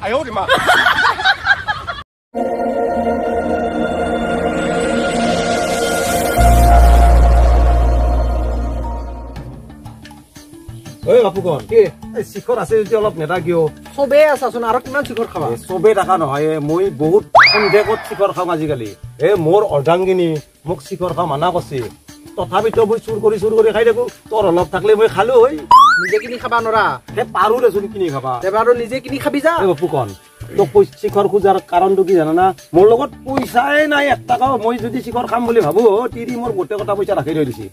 哎呦我的妈！ ঐ বাপুকন কি এই শিখৰ আছে যদি অলপ নেতা কিয় সবে আছাচোন আৰু কিমান শিখৰ খাবা সবে টাকা নহয় মই বহুত সন্দেহত শিখৰ খাম আজিকালি মোৰ অৰ্ধাংগিনী মোক শিখৰ খাম মানা কৰিছে তথাপিতো মই চুৰ কৰি খাই থাকো তোৰ অলপ থাকলে মই খালো হৈ নিজে কিনি খাবা নৰা পাৰো দেচোন কিনি খাবা এবাৰো নিজে কিনি খাবি যা বাপুকন তোক শিখৰ খোজাৰ কাৰণটো কি জানা না মোৰ লগত পইচাই নাই 1 টকাও মই যদি শিখৰ খাম বুলি ভাবো তিৰি মোৰ গোটেই কথা পইচা ৰাখি থৈ দিছি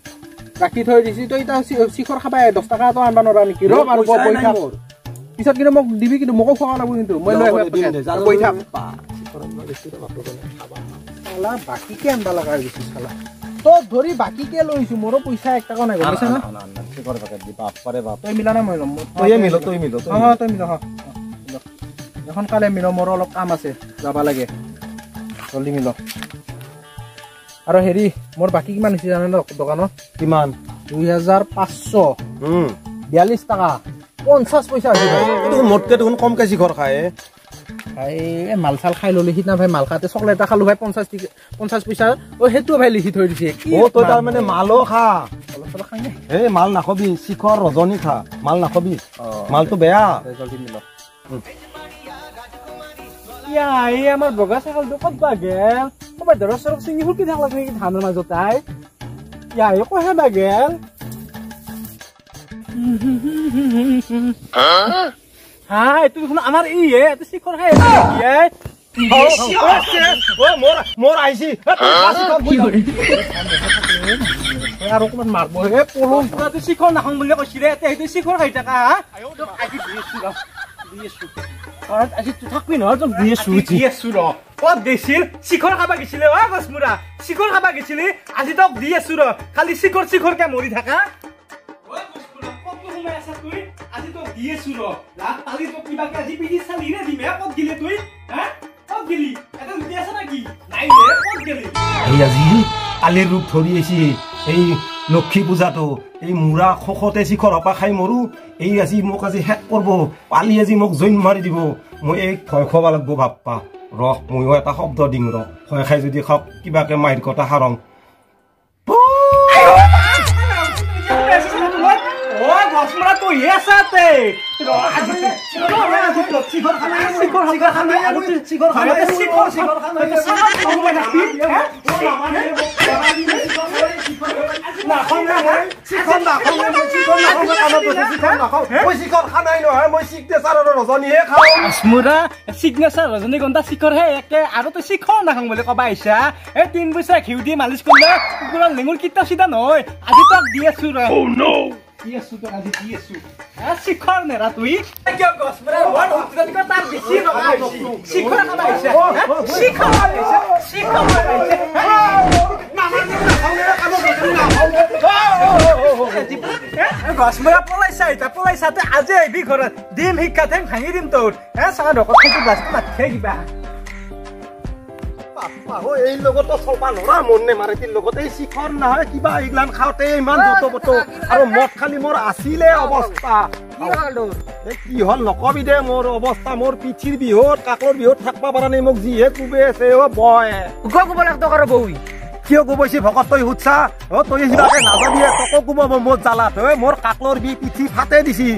ৰাখি থৈ দিছি তই এটা শিখৰ খাবা 10 টকা তো আনবা নৰা নেকি ৰ আৰু পইচা পিছত কিন্তু মোক দিবি কিন্তু মোকো খোৱা লাগব কিন্তু মই লৈ পইচা সালা বাকি কে আনবা লাগা দিছি সালা তো ধৰি বাকি কে লৈছো মোৰো পইচা 1 টকা নাই গমছ না শিখৰ পেকেট দি বাপ পাৰে বাপ তই মিলা না মই লম তই মিল তই মিল এখন কালে মিল মোৰো অলপ কাম আছে যাবা লাগে জলদি মিল আৰু হেৰি মোৰ বাকি কিমান হৈছে জানে ন দোকানত কিমান 2500 42 টাকা 50 পইচা হৈছে ভাই তো মোটকে দেখোন কমকে শিখৰ খায় ভাই মাল চাল খাই ললি হিনা ভাই মাল খাতে চকলেট এটা খালো ভাই 50 পইচা ও হেতু ভাই লিখি থৈ দিছে ও তই তাৰ মানে মালও খা অলপ চলপ খাই নে এই মাল নাখবি শিখৰ ৰজনী খা মাল নাখবি মালটো বেয়া জলদি মিল ইয়া এই আমাৰ বগা ছাগল দকত বাগেল কবা দৰস সৰক চিঙি ফুলকি থাক লাগে কি ধানৰ মাজত তাই ইয়া এই কহে বাগেল হাই তুই শুন আমাৰ ই এ তুই শিখৰ খাই ও মোৰ আইছি আৰু কোন মাৰব হে পলম পুৰা তুই শিখৰ নাখাম বুলি কৈছি ৰে এতে তুই শিখৰ খাই থাকা আজি দিয়েছু আজি তুই থাকবি নহয় তো দিয়েছু ৰ কত দেছিল শিখৰ খাবা গিছিলে ও গছমুৰা শিখৰ খাবা গিছিলি আজি তক দিয়েছু ৰ খালি শিখৰ কে মৰি থাকা ও গছমুৰা কত ঘুমাই আছা তুই আজি তক দিয়েছু ৰ লাখ পালি তো কিবাকে আজি পিঠি চালি ৰে দিমে কত গিলে তুই হ কত গিলি এটা লুটি আছে নাকি নাই ৰে কত গিলি এই আজি কালিৰ ৰূপ ধৰি আছি এই লক্ষ্মী পূজাটো এই মুৰা খখতে শিখৰ হপা খাই মৰু এই আজি মোক আজি হেক কৰব পালি আজি মোক জইন মাৰি দিব মই এই ভয় খোৱা লাগব বাপ্পা ৰহ মইও এটা শব্দ দিম ৰ ভয় খাই যদি খাক কিবাকে মাইৰ কটা হাৰং ও গছমৰা তো এসাতে শিখৰ খানা আৰু শিখৰ খানা ৰজনীগন্ধা শিখৰ হে একে আৰু তই শিখৰ নাখাং বুলি কবা আহিছা এই 3 পইচা ঘিউ দি মালিচ কৰিলে কুকুৰৰ লেঙুৰ কিটা চিধা নহয় আজি তক দি আছো ৰ দিয়েছু তো আজি দিয়েছু শিখৰ নেৰা তুই কিয় গছমৰা ওয়ান হস্পিটাল কা তাৰ বেশি নগা শিখৰ খাবা আহিছা শিখৰ গছমৰা পলাইছা তে আজি আহিবি ঘৰত দিম শিক্ষা ঠেং ভাঙি দিম তোৰ চাহ ঢকত থাকি বাস্ত নাথে কিবা এই লগতো চলবা নৰা মনে মাৰে তিৰ লগতে এই শিখৰ নহয় কিবা ইগলান খাওতে ইমান দুটো আৰু মদ খালি মোৰ আছিলে অৱস্থা কি হল নকবি দে মোৰ অৱস্থা মোৰ পিঠিৰ বিহুত কাকৰ বিহুত থাকবা পাৰা নাই মোক যিহে কুবে আছে অ বয় গব লাগতো কৰ বউই কিয় কুবৈছি ভকত তই হুদছা অ তই সিবাকে নাজাবি তকো কুবাব মোৰ জালাত মোৰ কাকলৰ বি পিঠি ফাটে দিছি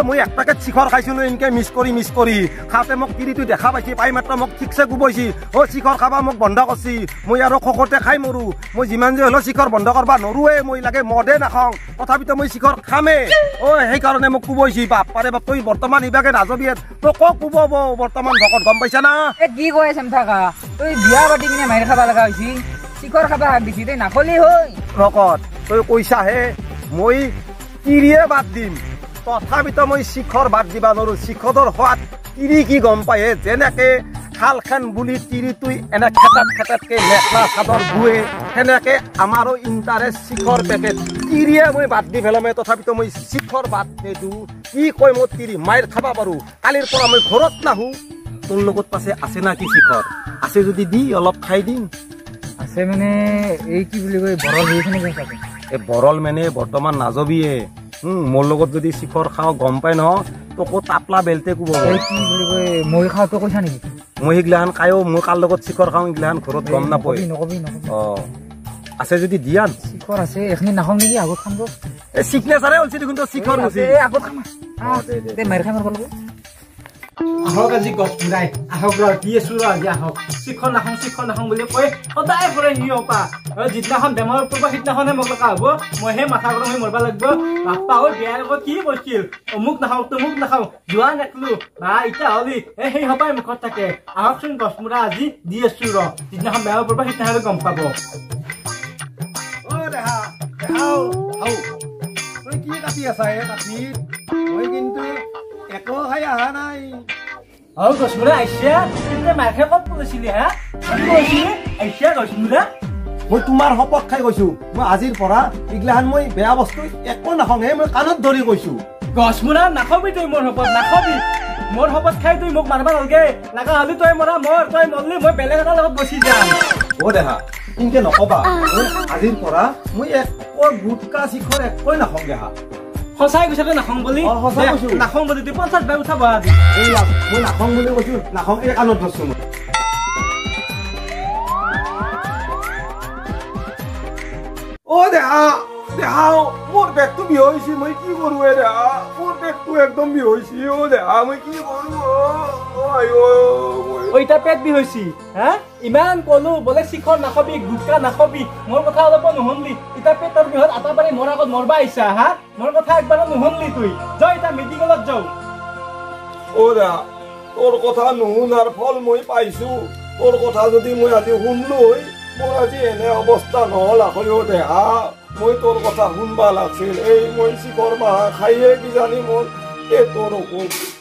মই এক পেকেট শিখৰ খাইছিলো ইনকে মিছ কৰি খাতে মোক তিৰিটো দেখা পাইছি পাই মাত্ৰ মোক ঠিকছে কুবৈছি শিখৰ খাবা মোক বন্ধ কৰছি মই আৰু খখতে খাই মৰো মই যিমান যে হলো শিখৰ বন্ধ কৰবা নৰুৱে মই লাগে মদে নাখাওঁ তথাপিতো মই শিখৰ খামে সেইকাৰণে মোক কুবৈছি বাপ পাৰে বাপ তই বৰ্তমান ইবাকে নাজাবি তই কক কুবাব বৰ্তমান ভকত গম পাইছা না কি কৈ আছম থাকা তই বিয়া পাতি কিনে মাইৰ খাবা লগা হৈছি শিখৰ খাবা দিছি তই নাখলি হৈ ভকত তই কৈছা হে মই তিৰিয়ে বাদ দিম তথাপিতো মই শিখৰ বাদ দিবা নৰো শিখৰৰ সোৱাদ তিৰি কি গম পায় যেনেকে খালখান বুলি তিৰি তুই এনে খেতাতকে মেখলা চাদৰ বুৱে সেনেকে আমাৰো ইণ্টাৰেষ্ট শিখৰ পেকেট তিৰিয়ে মই বাদ দি পেলামে তথাপিতো মই শিখৰ বাদ নিদিওঁ কি কৈ মই তিৰি মাইৰ খাবা পাৰো কালিৰ পৰা মই ঘৰত নাহো তোৰ লগত পাছে আছে না কি শিখৰ আছে যদি দি অলপ খাই দিম আছে মানে এই কি বুলি কয় বৰল হৈছেনে কৈছা এই বৰল মানে বৰ্তমান নাজবিয়ে মোৰ লগত যদি শিখৰ খাওঁ গম পাই ন তোকো তাপলা বেলতে কোব এই কি বুলি কয় মই খাওঁতো কৈছা নেকি মই সেইগিলাখান খায়ো মই কাৰ লগত শিখৰ খাওঁ এইগিলাখান ঘৰত গম নাপায় নকবি অ আছে যদি দিয়ান শিখৰ আছে এখনি নাখাওঁ নেকি আগত খাম ৰ এই সিগনেচাৰে হৈছে দেখোন তো শিখৰ হৈছে আগত খাম দে মাৰ খাই মাৰব লাগিব আহক আজি গছ নাই আহক ৰ দি আছো ৰ আজি আহক শিখৰ নাখাওঁ বুলি কয় সদায় কৰে হিয়পা আৰু যিদিনাখন বেমাৰৰ পূৰ্ব সিদিনাখনে মোক লগা হ'ব মইহে মাথা গৰম হৈ মৰবা লাগিব বাপ্পা হৈ বিয়াৰ আগত কি কৈছিল অমুক নাখাওঁ তমুক নাখাওঁ যোৱা নেকলো বা এতিয়া হলি সেই সপাই মুখত থাকে আহকচোন গছমূৰা আজি দি আছো ৰ যিদিনাখন বেমাৰৰ পূৰ্ব সিদিনাখনে গম পাব তই কি কাটি আছা কাটি মই কিন্তু একো খাই অহা নাই আৰু গছমূৰা আহিছে তেতিয়া মাকে ক'ত কৈছিলি হা কি কৈছিলি আহিছে গছমূৰা মই তোমাৰ শপত খাই কৈছো মই আজিৰ পৰা এইগিলাখান মই বেয়া বস্তু একো নাখাওঁ মই কাণত ধৰি কৈছো গছমূৰা নাখাবি তই মোৰ শপত নাখাবি মোৰ শপত খাই তুই মোক মাৰবা নালগে লাগা হলি তই মৰা মৰ তই মৰলি মই বেলেগ এটাৰ লগত গুচি যাম অ দেহা কিন্তু নকবা আজিৰ পৰা মই একো গুটকা শিখৰ একোই নাখাওঁ দেহা সঁচাই কৈছে তই নাখাওঁ বুলি নাখাওঁ বুলি তুই 50 বাৰ উঠাব আজি মই নাখাওঁ বুলি কৈছো নাখাওঁ এই কাণত ধৰছো মই অ দেহা দেহা মোৰ পেটটো বিহ হৈছে মই কি কৰো দেহা মোৰ পেটটো একদম বিহ হৈছে অ দেহা মই কি কৰো ওইটা পেট বিহ হৈছে হা ইমান কলো বোলে শিখৰ নাখাবি গুটকা নাখাবি মোৰ কথা অলপ নুশুনলি ইটা পেটৰ বিহত আটা পাৰি মোৰ আগত মৰবা আহিছা হা মোৰ কথা একবাৰ নুশুনলি তুই যা ইটা মেডিকেলত যাও অ দেহা তোৰ কথা নুশুনাৰ ফল মই পাইছো তোৰ কথা যদি মই আজি শুনলো মোৰ আজি এনে অৱস্থা নহল আকৌ দেহা মই তোৰ কথা শুনবা লাগছিল এই মই শিখৰ মাহ খাইয়ে কিজানি মোৰ এই তোৰ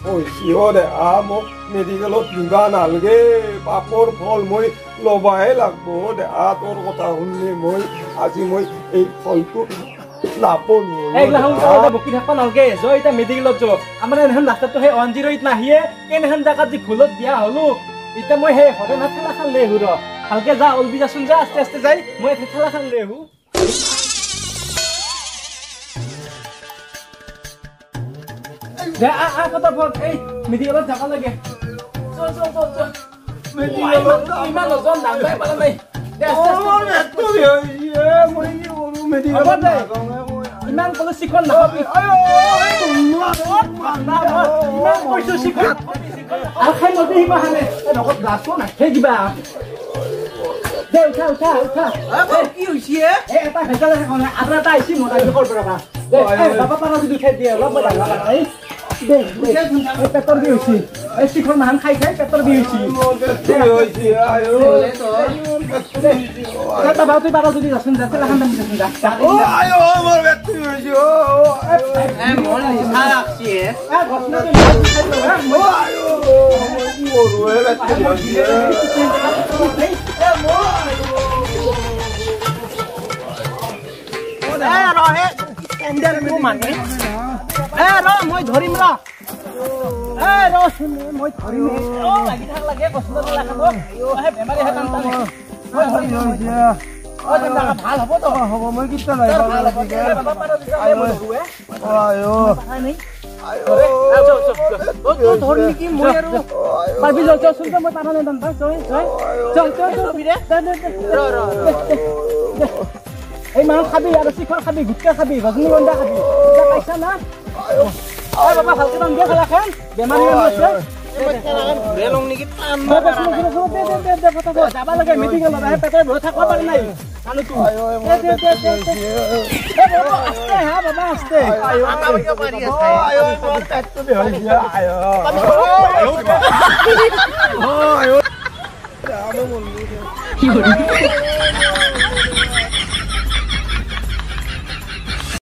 কৈছে দেহা মোক মেডিকেলত নিবা নালগে পাপৰ ফল মই লবাহে লাগব দেহা তোৰ কথা শুনলি মই আজি মই এই ফলটো নাপলো বকি থাকবা নালগে যা ইটা মেডিকেলত যাও আমাৰ এখন ৰাস্তাটো সেই 108 নাহিয়ে কেনেখন জাগাত যি ভুলত দিয়া হলো ইটা মই সেই হঠাৎ ঠেলা খান লৈ আহো ৰ ভালকে যা অলবি যাচোন যা আস্তে আস্তে যাই মই ঠেলা খান লৈ আহো দে ফটাফট এই মেডিকেলত যাব লাগে চল মেডিকেলত ইমান ওজন দাঙবাই পাৰা নাই দে ইমান কলো শিখৰ নাখাবি ইমান কৈছো শিখৰ আৰু খাই নদী সিমানে লগত গাছো নাখাই কিবা দে উঠা কি হৈছে এটা ভেজা দেখা নাই আৰু এটা আহিছে মতা কৰ পৰা বাবা পাৰা যদি খাই দিয়ে অলপ পেটৰ বিষ হৈছে এই শিখৰ মাহান খাই পেটৰ বিষ হৈছে বাবা তুই পাৰা যদি যাচোন যা তেলা খান যাচোন মই ধৰিম ৰ মই ধৰিম লাগি থাক লাগে কষ্ট বেমাৰী ভাল হ'ব তো হ'ব মই কিটা নাই ধৰিম নেকি মই আৰু পাবি যাওঁচোন মই পাৰা নাই এই মানুহ খাবি আৰু শিখৰ খাবি গুটকা খাবি ৰজনীগন্ধা খাবি পাইছা না বাবা ভালকে দাম দিয়া খেলাখন বেমাৰী আছে যাব লাগে মেডিকেলত পেটৰ ভৰি থাকিব পাৰি নাই বাবা